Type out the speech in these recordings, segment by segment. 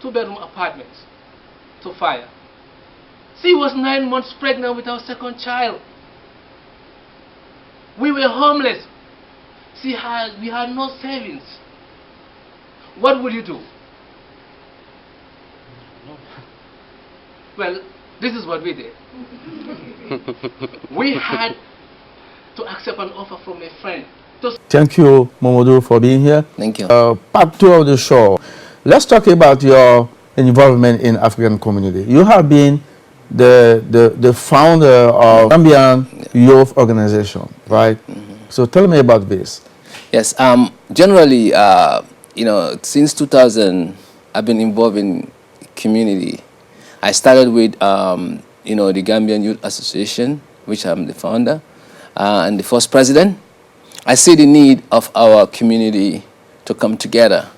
two-bedroom apartments to fire. She was 9 months pregnant with our second child. We were homeless. We had no savings. What would you do? No. Well, this is what we did. We had to accept an offer from a friend. Thank you, Momodou, for being here. Thank you. Part 2 of the show. Let's talk about your involvement in African community. You have been the founder of Gambian Youth Organization, right? So tell me about this. Yes. Generally, since 2000, I've been involved in community. I started with, the Gambian Youth Association, which I'm the founder and the first president. I see the need of our community to come together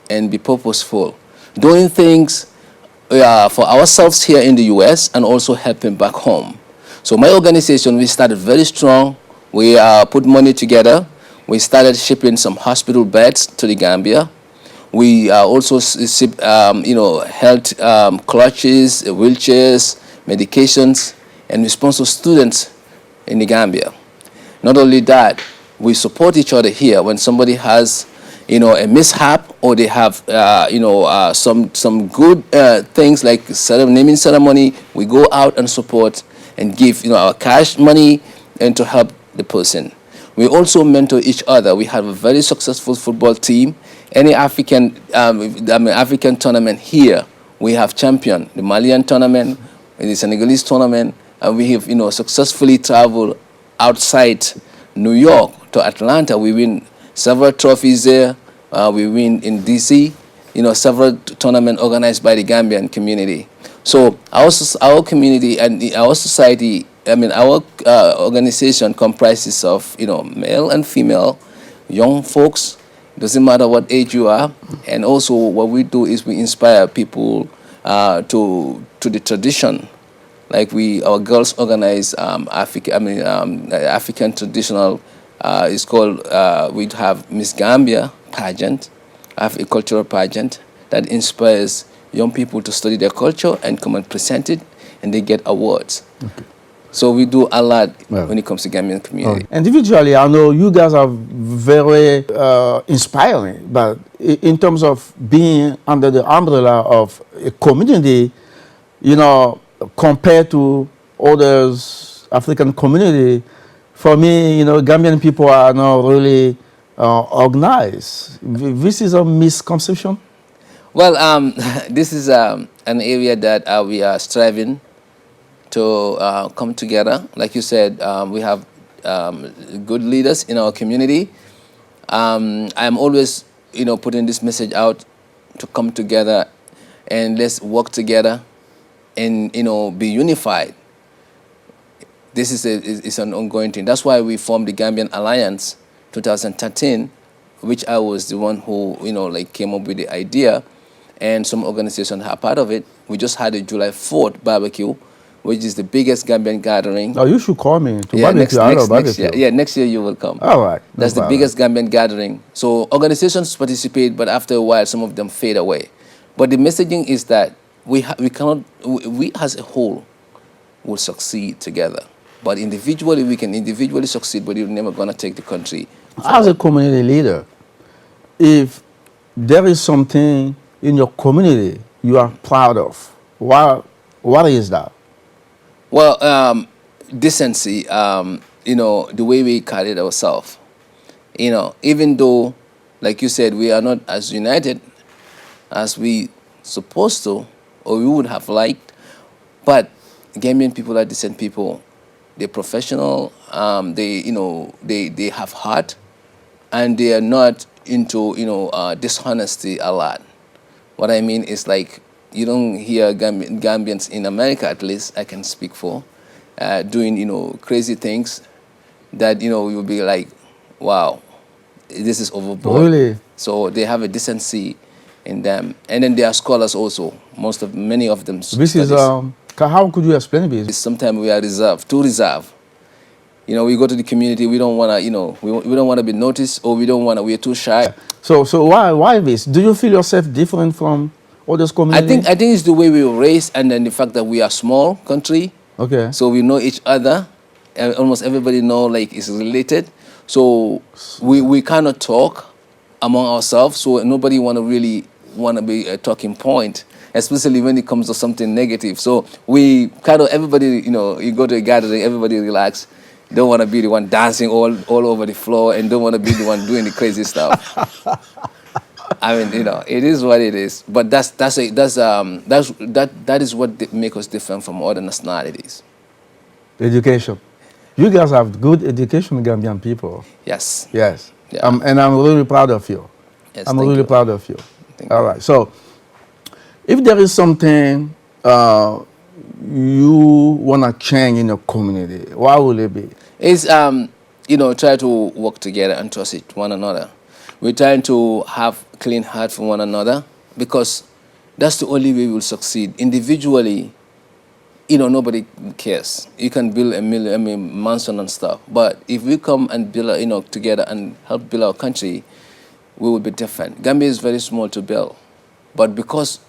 and be purposeful, doing things for ourselves here in the U.S. and also helping back home. So my organization, we started very strong. We put money together. We started shipping some hospital beds to the Gambia. We also health clutches, wheelchairs, medications, and we sponsor students in the Gambia. Not only that, we support each other here when somebody has, a mishap, or they have, some good things like naming ceremony. We go out and support and give, our cash money and to help the person. We also mentor each other. We have a very successful football team. Any African tournament here, we have champion the Malian tournament, the Senegalese tournament, and we have, successfully traveled outside New York to Atlanta. We win several trophies there. We win in DC, several tournaments organized by the Gambian community. So our community and our society, our organization comprises of, male and female, young folks, doesn't matter what age you are. And also what we do is we inspire people to the tradition. Like our girls organize African traditional, it's called, we have Miss Gambia pageant, a cultural pageant that inspires young people to study their culture and come and present it, and they get awards. Okay. So we do a lot when it comes to Gambian community. Okay. Individually, I know you guys are very inspiring, but in terms of being under the umbrella of a community, compared to others, African community, for me, Gambian people are not really organized. This is a misconception? Well, this is an area that we are striving to come together. Like you said, we have good leaders in our community. I'm always, putting this message out to come together and let's work together and, be unified. This is an ongoing thing. That's why we formed the Gambian Alliance 2013, which I was the one who, came up with the idea, and some organizations are part of it. We just had a July 4th barbecue, which is the biggest Gambian gathering. Oh, you should call me to barbecue. Next year. Yeah, next year you will come. All right. That's the biggest Gambian gathering. So organizations participate, but after a while, some of them fade away. But the messaging is that we as a whole will succeed together. But individually, we can individually succeed, but you're never going to take the country forward. As a community leader, if there is something in your community you are proud of, what is that? Well, decency, the way we carried ourselves. Even though, like you said, we are not as united as we supposed to, or we would have liked, but Gambian people are decent people. They're professional. They have heart, and they are not into dishonesty a lot. What I mean is, like, you don't hear Gambians in America, at least I can speak for, doing crazy things that you'll be like, wow, this is overboard. Really? So they have a decency in them, and then they are scholars also. Many of them. This is how could you explain this? Sometimes we are too reserved. We go to the community, we don't want to, we don't want to be noticed, or we're too shy. So why this? Do you feel yourself different from others communities? I think it's the way we were raised, and then the fact that we are a small country. Okay. So we know each other. Almost everybody know like is related. So we cannot talk among ourselves. So nobody really want to be a talking point, especially when it comes to something negative. So we kind of, everybody, you go to a gathering, everybody relax. Don't want to be the one dancing all over the floor, and don't want to be the one doing the crazy stuff. I mean, it is what it is. But that is what makes us different from other nationalities. Education. You guys have good education, Gambian people. Yes. Yes. Yeah. And I'm really proud of you. Yes, I'm really proud of you. All right. So, if there is something you want to change in your community, what will it be? It's, try to work together and trust one another. We're trying to have clean heart for one another, because that's the only way we'll succeed. Individually, nobody cares. You can build a mansion and stuff. But if we come and build, together and help build our country, we will be different. Gambia is very small to build. But because,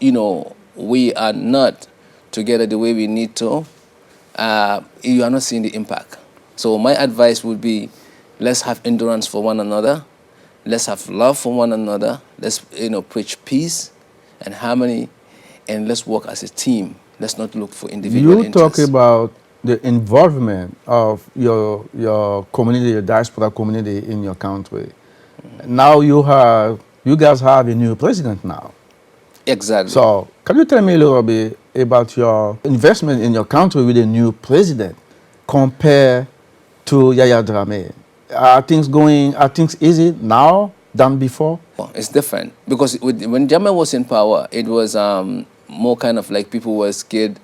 we are not together the way we need to, you are not seeing the impact. So my advice would be, let's have endurance for one another. Let's have love for one another. Let's, preach peace and harmony, and let's work as a team. Let's not look for individual interests. You talk about the involvement of your community, your diaspora community in your country. Now you guys have a new president now. Exactly. So can you tell me a little bit about your investment in your country with a new president compared to Yaya Drame? Are things easy now than before? It's different, because when Jammeh was in power, it was more kind of like people were scared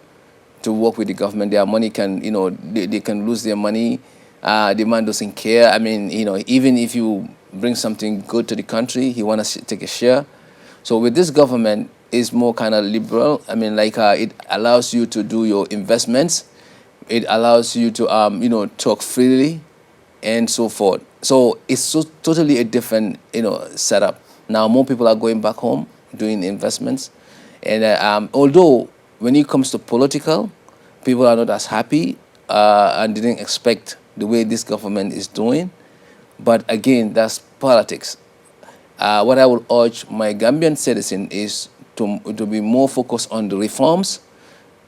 to work with the government. Their money can, they can lose their money. The man doesn't care. I mean, even if you bring something good to the country, he wants to take a share. So with this government, it's more kind of liberal. I mean, like it allows you to do your investments. It allows you to, talk freely and so forth. So it's totally a different, setup. Now more people are going back home doing investments. And although when it comes to political, people are not as happy and didn't expect the way this government is doing. But again, that's politics. What I will urge my Gambian citizen is to be more focused on the reforms,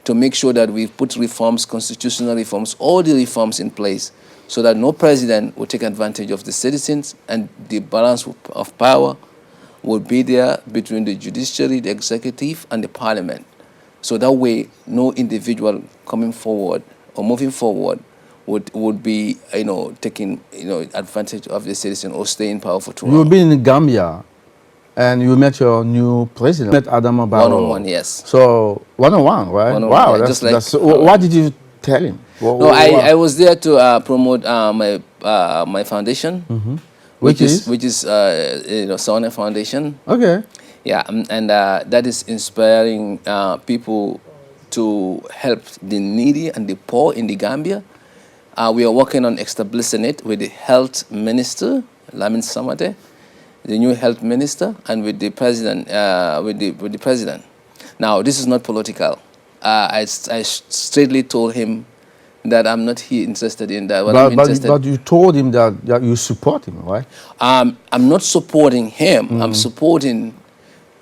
to make sure that we put reforms, constitutional reforms, all the reforms in place, so that no president will take advantage of the citizens, and the balance of power will be there between the judiciary, the executive, and the parliament. So that way, no individual coming forward or moving forward would be, taking, advantage of the citizen or stay in power for too long. You've been in Gambia, and you met your new president. Met Adama Barrow. One-on-one, yes. So one-on-one, right? One-on-one, wow, yeah, that's what did you tell him? I was there to promote my foundation, which is Sawaneh Foundation. Okay. Yeah, and that is inspiring people to help the needy and the poor in the Gambia. We are working on establishing it with the health minister, Lamin Samate, the new health minister, and with the president. With the president. Now, this is not political. I straightly told him that I'm not interested in that. But you told him that you support him, right? I'm not supporting him. I'm supporting,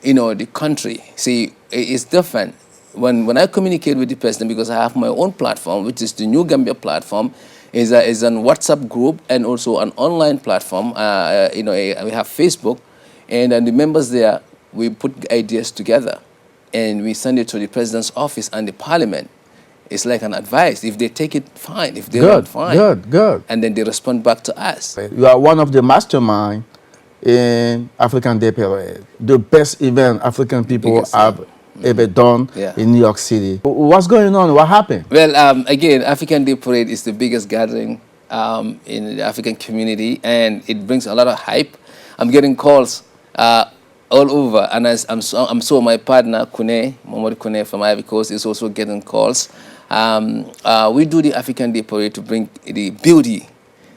the country. See, it's different. When I communicate with the president, because I have my own platform, which is the New Gambia platform, is an WhatsApp group and also an online platform. We have Facebook, and the members there, we put ideas together, and we send it to the president's office and the parliament. It's like an advice. If they take it, fine. If they don't, fine. Good. And then they respond back to us. You are one of the mastermind in African Day Parade, the best event African people have ever done in New York City. What's going on? What happened? Well, again, African Day Parade is the biggest gathering in the African community, and it brings a lot of hype. I'm getting calls all over, and I'm sure my partner Momodou Kune from Ivory Coast is also getting calls. We do the African Day Parade to bring the beauty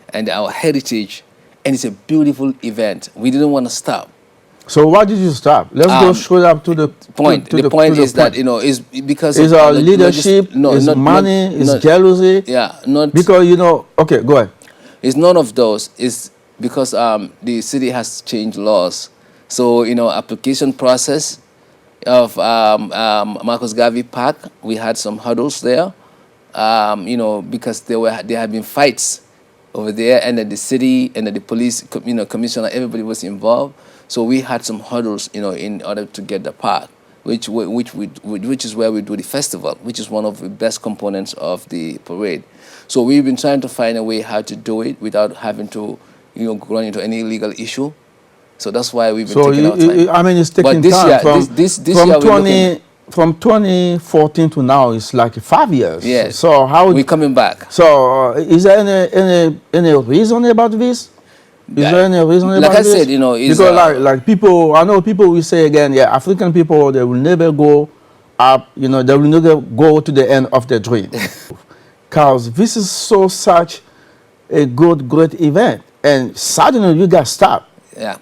and our heritage, and it's a beautiful event. We didn't want to stop. So why did you stop? Let's go straight up to the point. The point is that, you know, is because it's our leadership, it's money, it's jealousy. Yeah, not because, you know. Okay, go ahead. It's none of those. It's because the city has changed laws. So, you know, application process of Marcus Garvey Park, we had some hurdles there. You know, because there had been fights over there, and then the city and then the police, you know, commissioner, everybody was involved. So we had some hurdles, you know, in order to get the park, which is where we do the festival, which is one of the best components of the parade. So we've been trying to find a way how to do it without having to, you know, run into any legal issue. So that's why we've been taking our time. I mean, it's taking time. From 2014 to now, it's like 5 years. Yes. So how we're coming back. So is there any reason about this? Is there any reason about this? Like I said, you know, because like people, I know people will say again, yeah, African people, they will never go up, you know, they will never go to the end of their dream. Because this is such a great event, and suddenly you got stopped. Yeah,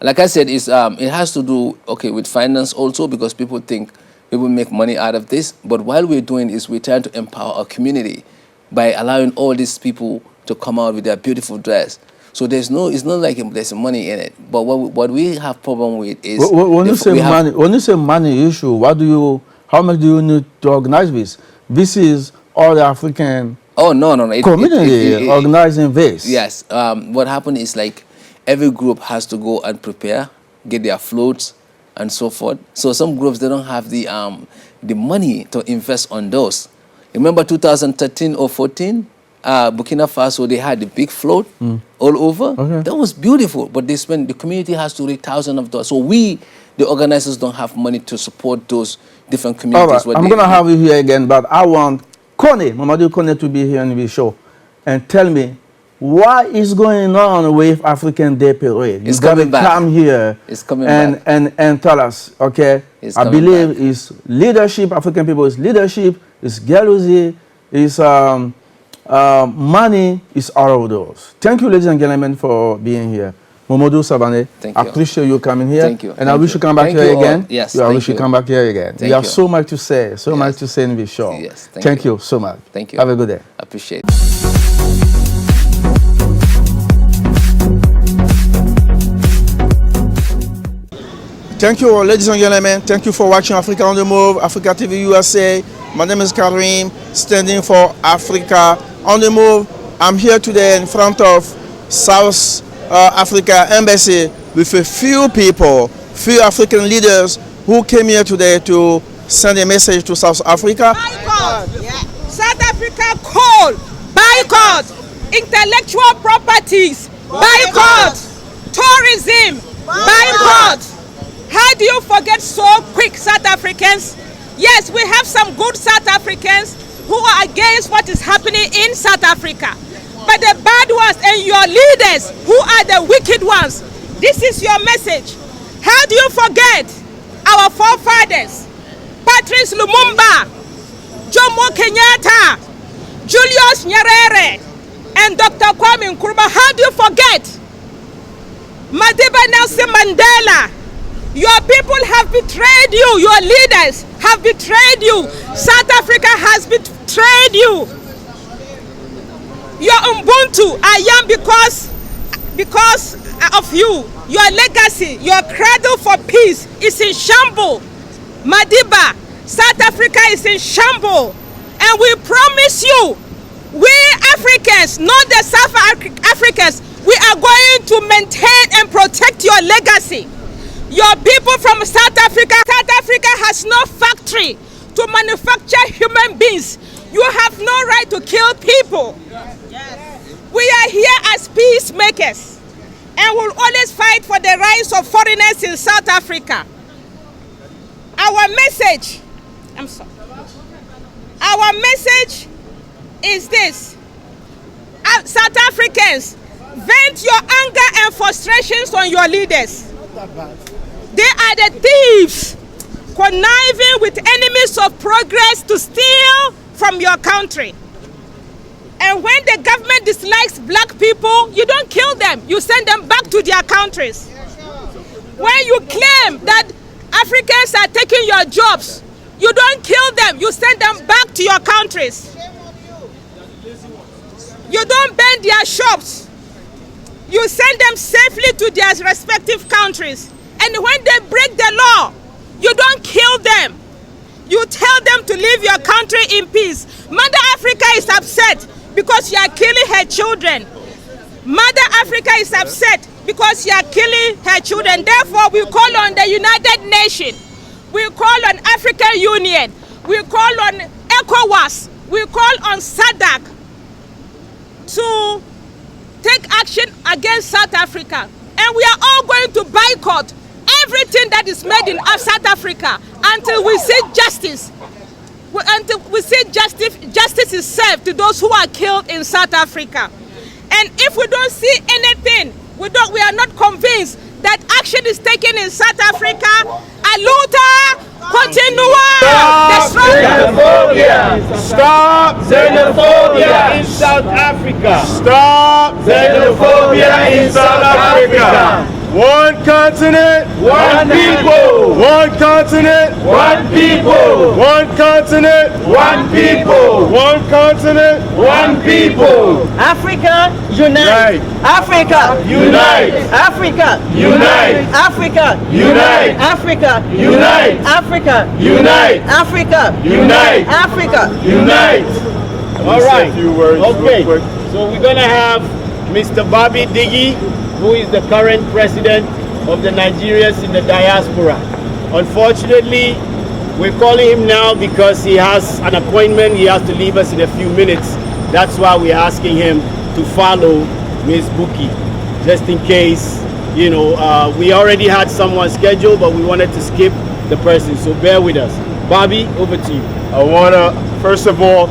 like I said, it has to do with finance also, because people think people make money out of this. But while we're doing this, we're trying to empower our community by allowing all these people to come out with their beautiful dress. So it's not like there's money in it. But what we have problem with is when you say money issue, how much do you need to organize this? This is all the African community organizing this. Yes. What happened is, like, every group has to go and prepare, get their floats and so forth. So some groups, they don't have the money to invest on those. Remember 2013 or 14? Burkina Faso, they had the big float all over. Okay. That was beautiful, but the community has to raise thousands of dollars. So the organizers, don't have money to support those different communities. All right. I'm going to have you here again, but I want Momodou Sawaneh to be here on the show and tell me what is going on with African Day Parade. It's coming back. Come here and tell us, okay? I believe it's leadership, African people is leadership, it's jealousy, it's money, is all of those. Thank you, ladies and gentlemen, for being here. Momodou Sawaneh, thank you. I appreciate you coming here. Thank you. And I wish you come back here again. Yes, I wish you come back here again. You have so much to say, so much to say in this show. Yes, thank you so much. Thank you. Have a good day. Appreciate it. Thank you, ladies and gentlemen. Thank you for watching Africa on the Move, Africa TV USA. My name is Karim, standing for Africa on the Move. I'm here today in front of South Africa Embassy with a few African leaders who came here today to send a message to South Africa. Boycott. South Africa coal, boycott. Intellectual properties, boycott. Tourism, boycott. How do you forget so quick, South Africans? Yes, we have some good South Africans who are against what is happening in South Africa. But the bad ones and your leaders who are the wicked ones, this is your message. How do you forget our forefathers? Patrice Lumumba, Jomo Kenyatta, Julius Nyerere, and Dr. Kwame Nkrumah. How do you forget Madiba Nelson Mandela? Your people have betrayed you. Your leaders have betrayed you. South Africa has betrayed you. Your Ubuntu, I am because of you. Your legacy, your cradle for peace is in shambles. Madiba, South Africa is in shambles. And we promise you, we Africans, not the South Africans, we are going to maintain and protect your legacy. Your people from South Africa has no factory to manufacture human beings. You have no right to kill people. Yes. We are here as peacemakers and will always fight for the rights of foreigners in South Africa. Our message, our message is this. South Africans, vent your anger and frustrations on your leaders. They are the thieves, conniving with enemies of progress to steal from your country. And when the government dislikes black people, you don't kill them, you send them back to their countries. When you claim that Africans are taking your jobs, you don't kill them, you send them back to your countries. You don't burn their shops. You send them safely to their respective countries. And when they break the law, you don't kill them. You tell them to leave your country in peace. Mother Africa is upset because you are killing her children. Mother Africa is upset because you are killing her children. Therefore, we call on the United Nations. We call on African Union. We call on ECOWAS. We call on SADC to take action against South Africa. And we are all going to boycott everything that is made in South Africa until we see justice. Until we see justice is served to those who are killed in South Africa. And if we don't see anything, we are not convinced that action is taken in South Africa, a luta continua. Stop xenophobia in South Africa. Stop xenophobia in South Africa. One continent, one people. One continent, one people. One continent, one people. One continent, one people. Africa, unite. Africa, unite. Africa, Unite. Africa, Unite. Africa, Unite. Africa, Unite. Africa, Unite. Africa. Unite. All right. A few words Okay. real quick. So we're gonna have Mr. Bobby Diggy, who is the current president of the Nigerians in the diaspora. Unfortunately, we're calling him now because he has an appointment. He has to leave us in a few minutes. That's why we're asking him to follow Ms. Buki, just in case, you know, we already had someone scheduled, but we wanted to skip the person. So bear with us. Bobby, over to you. I want to, first of all,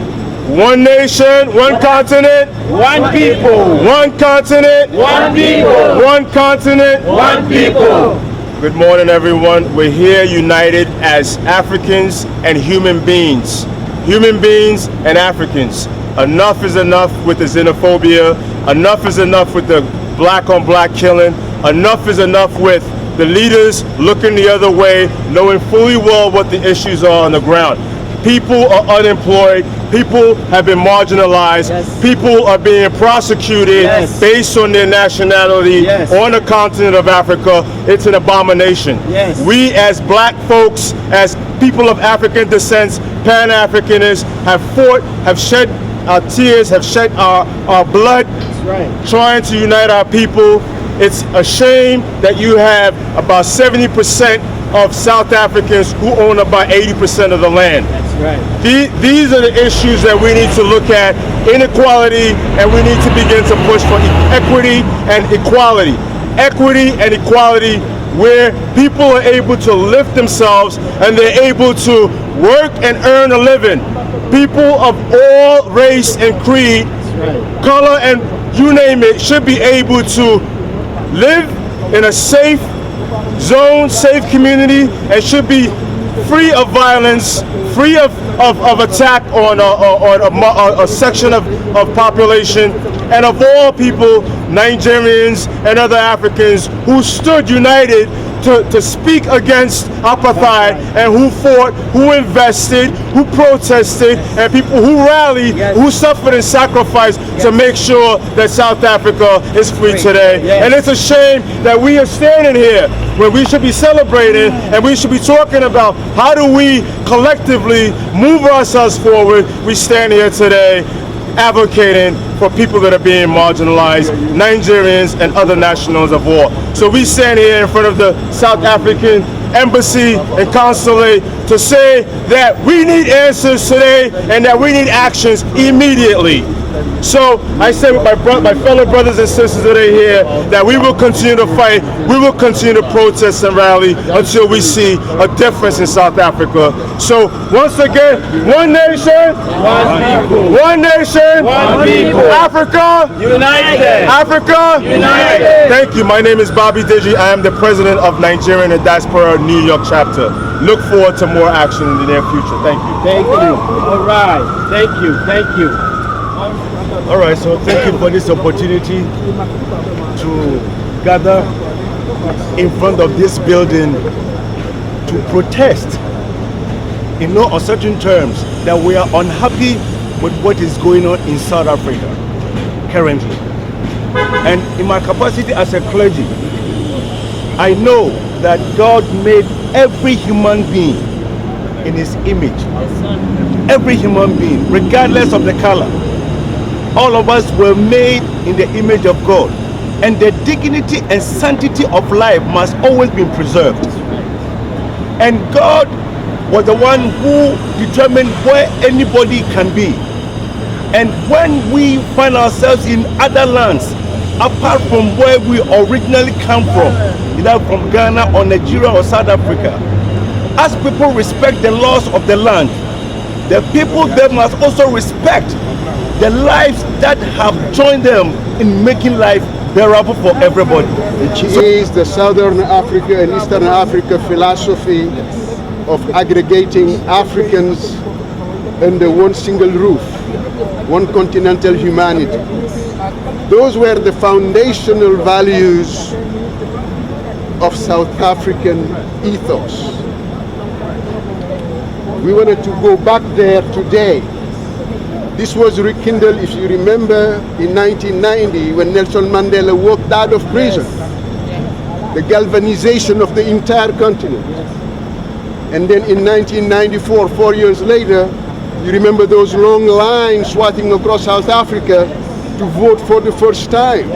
one nation, one continent, One people. one continent, One people. one continent, One people. Good morning, everyone. We're here united as Africans and human beings. Human beings and Africans. Enough is enough with the xenophobia. Enough is enough with the black on black killing. Enough is enough with the leaders looking the other way, knowing fully well what the issues are on the ground. People are unemployed. People have been marginalized. Yes. People are being prosecuted Yes. based on their nationality Yes. on the continent of Africa. It's an abomination. Yes. We as black folks, as people of African descent, Pan-Africanists, have fought, have shed our tears, have shed our blood, That's right. trying to unite our people. It's a shame that you have about 70% of South Africans who own about 80% of the land. That's right. These are the issues that we need to look at, inequality, and we need to begin to push for equity and equality. Equity and equality where people are able to lift themselves and they're able to work and earn a living. People of all race and creed, color, and you name it, should be able to live in a safe zone, safe community, and should be free of violence, free of attack on a section of population, and of all people, Nigerians and other Africans who stood united to speak against apartheid, and who fought, who invested, who protested, and people who rallied, who suffered and sacrificed to make sure that South Africa is free today. And it's a shame that we are standing here when we should be celebrating and we should be talking about how do we collectively move ourselves forward. We stand here today advocating for people that are being marginalized, Nigerians and other nationals of war. So we stand here in front of the South African Embassy and Consulate to say that we need answers today and that we need actions immediately. So I say with my fellow brothers and sisters that are here that we will continue to fight, we will continue to protest and rally until we see a difference in South Africa. So once again, one nation, One people. one nation, One people. Africa, United. Africa, United. Thank you. My name is Bobby Digi. I am the president of Nigerian and Diaspora New York chapter. Look forward to more action in the near future. Thank you. Thank you. All right. Thank you. Thank you. All right, so thank you for this opportunity to gather in front of this building to protest in no uncertain terms that we are unhappy with what is going on in South Africa currently. And in my capacity as a clergy, I know that God made every human being in his image. Every human being, regardless of the color. All of us were made in the image of God. And the dignity and sanctity of life must always be preserved. And God was the one who determined where anybody can be. And when we find ourselves in other lands, apart from where we originally come from, either from Ghana or Nigeria or South Africa, as people respect the laws of the land, the people there must also respect the lives that have joined them in making life bearable for everybody. Which is the Southern Africa and Eastern Africa philosophy of aggregating Africans under one single roof, one continental humanity. Those were the foundational values of South African ethos. We wanted to go back there today. This was rekindled, if you remember, in 1990 when Nelson Mandela walked out of prison. The galvanization of the entire continent. And then in 1994, 4 years later, you remember those long lines swatting across South Africa to vote for the first time.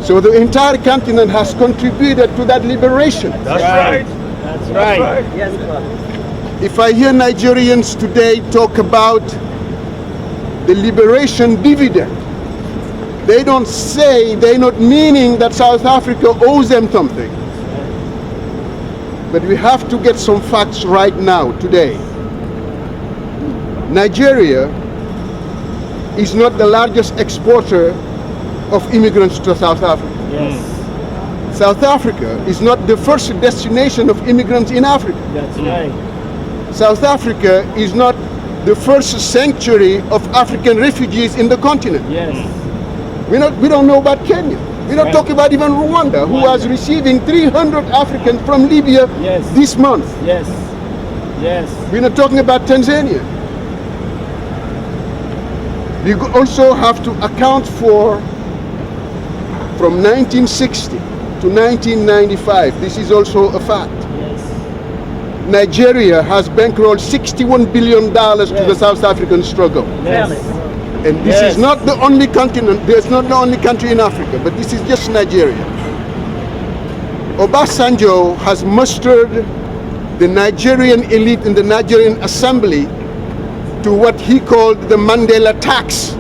So the entire continent has contributed to that liberation. That's right. That's right. Yes. If I hear Nigerians today talk about the liberation dividend, they don't say, they're not meaning that South Africa owes them something. But we have to get some facts right now, today. Nigeria is not the largest exporter of immigrants to South Africa. Yes. South Africa is not the first destination of immigrants in Africa. That's right. South Africa is not the first sanctuary of African refugees in the continent. Yes. We don't know about Kenya. We're not talking about even Rwanda, who was receiving 300 Africans from Libya this month. Yes. Yes. We're not talking about Tanzania. We also have to account for, from 1960 to 1995, this is also a fact. Yes. Nigeria has bankrolled $61 billion to the South African struggle. Yes. And this is not the only continent, there's not the only country in Africa, but this is just Nigeria. Obasanjo has mustered the Nigerian elite in the Nigerian assembly to what he called the Mandela tax,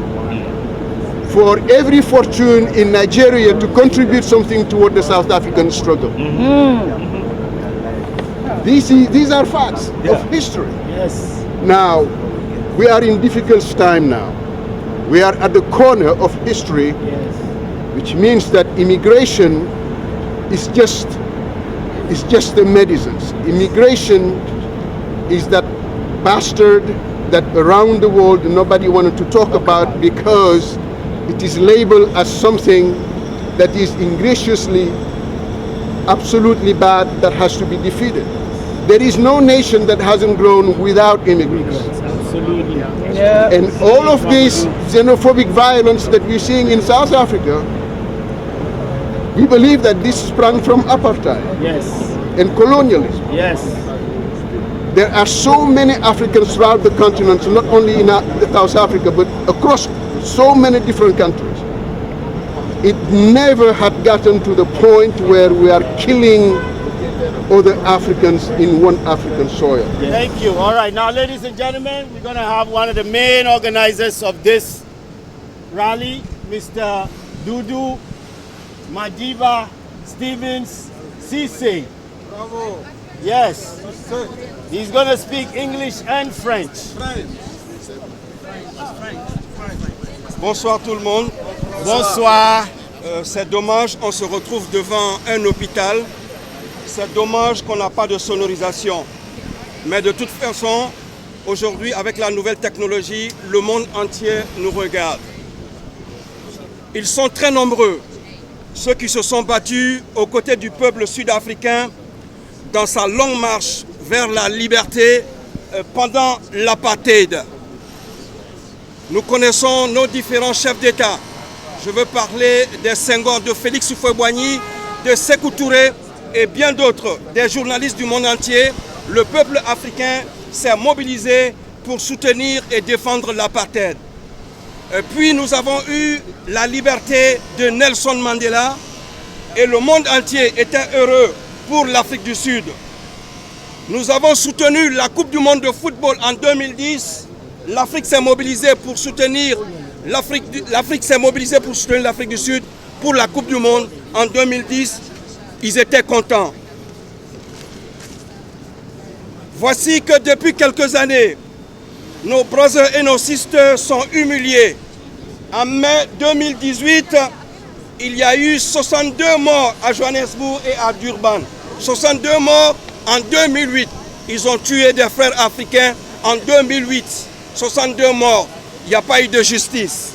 for every fortune in Nigeria to contribute something toward the South African struggle. These are facts of history. Yes. Now, we are in difficult time now. We are at the corner of history, which means that immigration is just the medicines. Immigration is that bastard that around the world nobody wanted to talk about because it is labeled as something that is ingratiatingly, absolutely bad, that has to be defeated. There is no nation that hasn't grown without immigrants. Absolutely. Yeah. And all of this xenophobic violence that we're seeing in South Africa, we believe that this sprang from apartheid and colonialism. Yes. There are so many Africans throughout the continent, not only in South Africa, but across so many different countries. It never had gotten to the point where we are killing other Africans in one African soil. Thank you. All right, now ladies and gentlemen, we're going to have one of the main organizers of this rally, Mr. Dudu Madiba Stevens Cisse. Bravo. Yes. He's going to speak English and French. Bonsoir tout le monde. Bonsoir. C'est dommage, on se retrouve devant un hôpital. C'est dommage qu'on n'a pas de sonorisation. Mais de toute façon, aujourd'hui, avec la nouvelle technologie, le monde entier nous regarde. Ils sont très nombreux, ceux qui se sont battus aux côtés du peuple sud-africain dans sa longue marche vers la liberté pendant l'apartheid. Nous connaissons nos différents chefs d'État. Je veux parler des Senghor, de Félix Houphouët-Boigny, de Sékou Touré et bien d'autres, des journalistes du monde entier. Le peuple africain s'est mobilisé pour soutenir et défendre l'apartheid. Puis nous avons eu la liberté de Nelson Mandela et le monde entier était heureux pour l'Afrique du Sud. Nous avons soutenu la Coupe du monde de football en 2010. L'Afrique s'est mobilisée pour soutenir l'Afrique s'est mobilisée pour soutenir l'Afrique du Sud pour la Coupe du monde en 2010. Ils étaient contents. Voici que depuis quelques années, nos brothers et nos sisters sont humiliés. En mai 2018, il y a eu 62 morts à Johannesburg et à Durban. 62 morts en 2008. Ils ont tué des frères africains en 2008. 62 morts. Il n'y a pas eu de justice.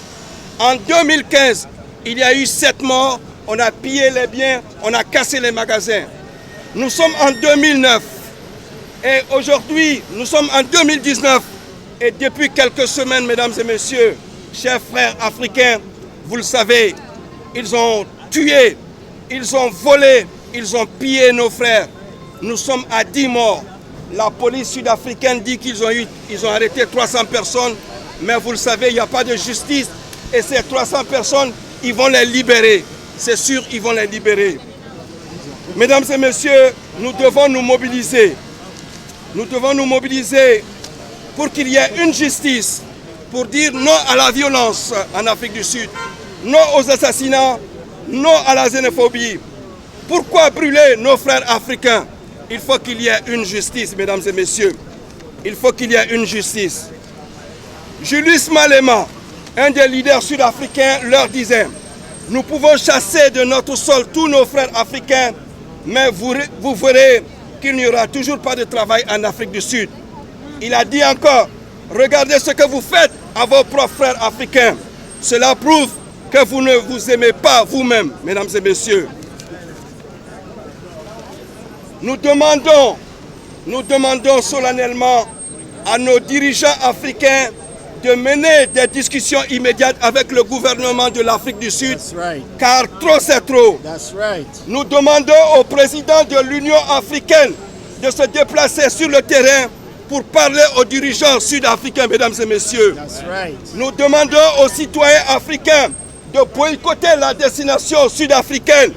En 2015, il y a eu 7 morts. On a pillé les biens, on a cassé les magasins. Nous sommes en 2009. Et aujourd'hui, nous sommes en 2019. Et depuis quelques semaines, mesdames et messieurs, chers frères africains, vous le savez, ils ont tué, ils ont volé, ils ont pillé nos frères. Nous sommes à 10 morts. La police sud-africaine dit qu'ils ont arrêté 300 personnes. Mais vous le savez, il n'y a pas de justice. Et ces 300 personnes, ils vont les libérer. C'est sûr, ils vont les libérer. Mesdames et messieurs, nous devons nous mobiliser. Nous devons nous mobiliser pour qu'il y ait une justice, pour dire non à la violence en Afrique du Sud, non aux assassinats, non à la xénophobie. Pourquoi brûler nos frères africains? Il faut qu'il y ait une justice, mesdames et messieurs. Il faut qu'il y ait une justice. Julius Malema, un des leaders sud-africains, leur disait: nous pouvons chasser de notre sol tous nos frères africains, mais vous verrez qu'il n'y aura toujours pas de travail en Afrique du Sud. Il a dit encore: regardez ce que vous faites à vos propres frères africains. Cela prouve que vous ne vous aimez pas vous-même, mesdames et messieurs. Nous demandons solennellement à nos dirigeants africains de mener des discussions immédiates avec le gouvernement de l'Afrique du Sud, car trop c'est trop. Nous demandons au président de l'Union africaine de se déplacer sur le terrain pour parler aux dirigeants sud-africains, mesdames et messieurs. Nous demandons aux citoyens africains de boycotter la destination sud-africaine.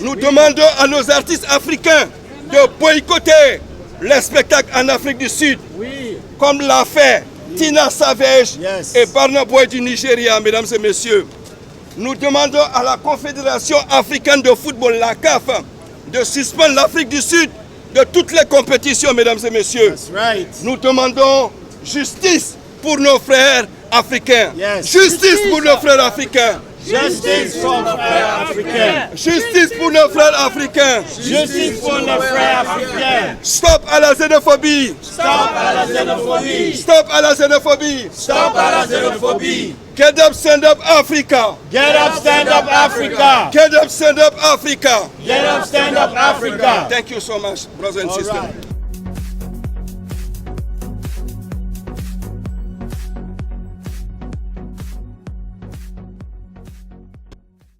Nous demandons à nos artistes africains de boycotter les spectacles en Afrique du Sud, comme l'a fait Tina Savage et Burna Boy du Nigeria, mesdames et messieurs. Nous demandons à la Confédération africaine de football, la CAF, de suspendre l'Afrique du Sud de toutes les compétitions, mesdames et messieurs. Nous demandons justice pour nos frères africains. Justice pour nos frères africains. Justice pour nos frères africains. Justice pour nos frères africains. Justice pour nos frères africains. Stop à la xénophobie. Stop à la xénophobie. Stop à la xénophobie. Stop à la xénophobie. Get up, stand up, Africa. Get up, stand up, Africa. Get up, stand up, Africa. Get up, stand up, Africa. Thank you so much, brothers and sisters.